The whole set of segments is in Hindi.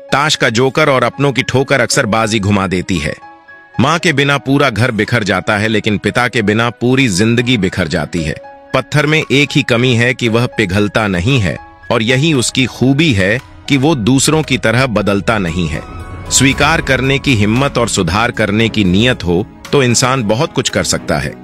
ताश का जोकर और अपनों की ठोकर अक्सर बाजी घुमा देती है। माँ के बिना पूरा घर बिखर जाता है, लेकिन पिता के बिना पूरी जिंदगी बिखर जाती है। पत्थर में एक ही कमी है कि वह पिघलता नहीं है, और यही उसकी खूबी है कि वो दूसरों की तरह बदलता नहीं है। स्वीकार करने की हिम्मत और सुधार करने की नीयत हो तो इंसान बहुत कुछ कर सकता है।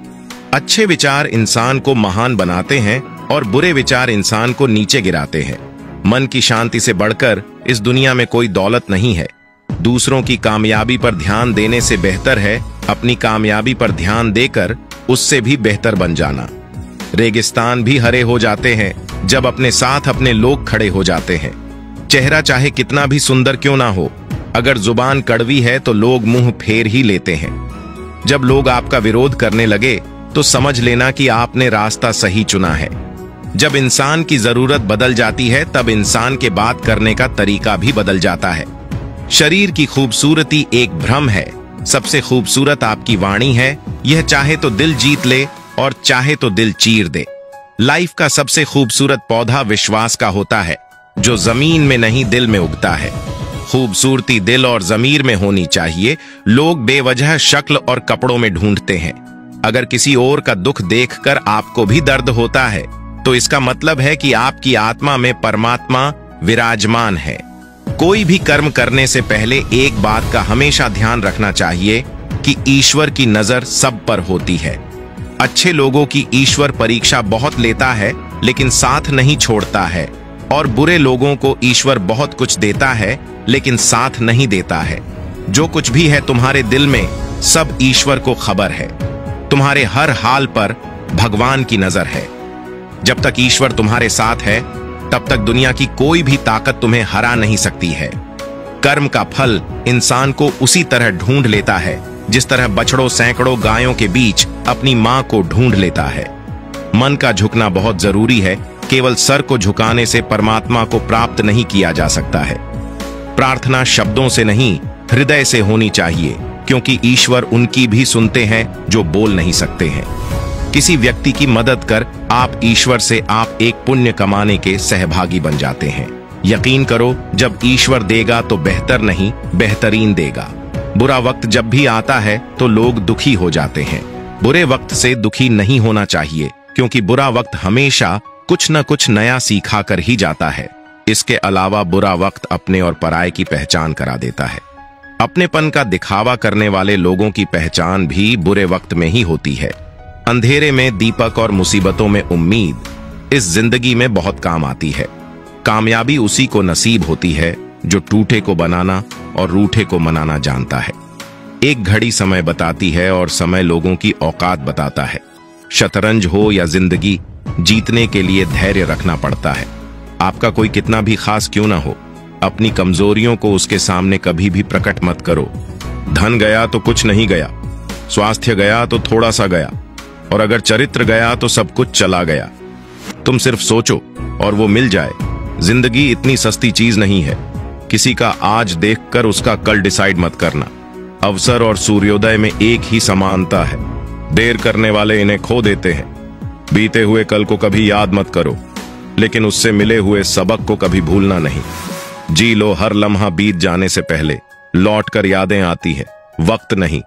अच्छे विचार इंसान को महान बनाते हैं और बुरे विचार इंसान को नीचे गिराते हैं। मन की शांति से बढ़कर इस दुनिया में कोई दौलत नहीं है। दूसरों की कामयाबी पर ध्यान देने से बेहतर है अपनी कामयाबी पर ध्यान देकर उससे भी बेहतर बन जाना। रेगिस्तान भी हरे हो जाते हैं जब अपने साथ अपने लोग खड़े हो जाते हैं। चेहरा चाहे कितना भी सुंदर क्यों ना हो, अगर जुबान कड़वी है तो लोग मुंह फेर ही लेते हैं। जब लोग आपका विरोध करने लगे तो समझ लेना कि आपने रास्ता सही चुना है। जब इंसान की जरूरत बदल जाती है तब इंसान के बात करने का तरीका भी बदल जाता है। शरीर की खूबसूरती एक भ्रम है, सबसे खूबसूरत आपकी वाणी है। यह चाहे तो दिल जीत ले और चाहे तो दिल चीर दे। लाइफ का सबसे खूबसूरत पौधा विश्वास का होता है, जो जमीन में नहीं दिल में उगता है। खूबसूरती दिल और जमीर में होनी चाहिए। लोग बेवजह शक्ल और कपड़ों में ढूंढते हैं। अगर किसी और का दुख देखकर आपको भी दर्द होता है तो इसका मतलब है कि आपकी आत्मा में परमात्मा विराजमान है। कोई भी कर्म करने से पहले एक बात का हमेशा ध्यान रखना चाहिए कि ईश्वर की नजर सब पर होती है। अच्छे लोगों की ईश्वर परीक्षा बहुत लेता है लेकिन साथ नहीं छोड़ता है, और बुरे लोगों को ईश्वर बहुत कुछ देता है लेकिन साथ नहीं देता है। जो कुछ भी है तुम्हारे दिल में, सब ईश्वर को खबर है। तुम्हारे हर हाल पर भगवान की नजर है। जब तक ईश्वर तुम्हारे साथ है तब तक दुनिया की कोई भी ताकत तुम्हें हरा नहीं सकती है। कर्म का फल इंसान को उसी तरह ढूंढ लेता है जिस तरह बछड़ों सैकड़ों गायों के बीच अपनी मां को ढूंढ लेता है। मन का झुकना बहुत जरूरी है। केवल सर को झुकाने से परमात्मा को प्राप्त नहीं किया जा सकता है। प्रार्थना शब्दों से नहीं, हृदय से होनी चाहिए, क्योंकि ईश्वर उनकी भी सुनते हैं जो बोल नहीं सकते हैं। किसी व्यक्ति की मदद कर आप ईश्वर से आप एक पुण्य कमाने के सहभागी बन जाते हैं। यकीन करो, जब ईश्वर देगा तो बेहतर नहीं बेहतरीन देगा। बुरा वक्त जब भी आता है तो लोग दुखी हो जाते हैं। बुरे वक्त से दुखी नहीं होना चाहिए, क्योंकि बुरा वक्त हमेशा कुछ न कुछ नया सिखा कर ही जाता है। इसके अलावा बुरा वक्त अपने और पराये की पहचान करा देता है। अपनेपन का दिखावा करने वाले लोगों की पहचान भी बुरे वक्त में ही होती है। अंधेरे में दीपक और मुसीबतों में उम्मीद इस जिंदगी में बहुत काम आती है। कामयाबी उसी को नसीब होती है जो टूटे को बनाना और रूठे को मनाना जानता है। एक घड़ी समय बताती है और समय लोगों की औकात बताता है। शतरंज हो या जिंदगी, जीतने के लिए धैर्य रखना पड़ता है। आपका कोई कितना भी खास क्यों ना हो, अपनी कमजोरियों को उसके सामने कभी भी प्रकट मत करो। धन गया तो कुछ नहीं गया, स्वास्थ्य गया तो थोड़ा सा गया, और अगर चरित्र गया तो सब कुछ चला गया। तुम सिर्फ सोचो और वो मिल जाए। जिंदगी इतनी सस्ती चीज नहीं है। किसी का आज देखकर उसका कल डिसाइड मत करना। अवसर और सूर्योदय में एक ही समानता है। देर करने वाले इन्हें खो देते हैं। बीते हुए कल को कभी याद मत करो, लेकिन उससे मिले हुए सबक को कभी भूलना नहीं। जी लो हर लम्हा बीत जाने से पहले, लौट कर यादें आती है, वक्त नहीं।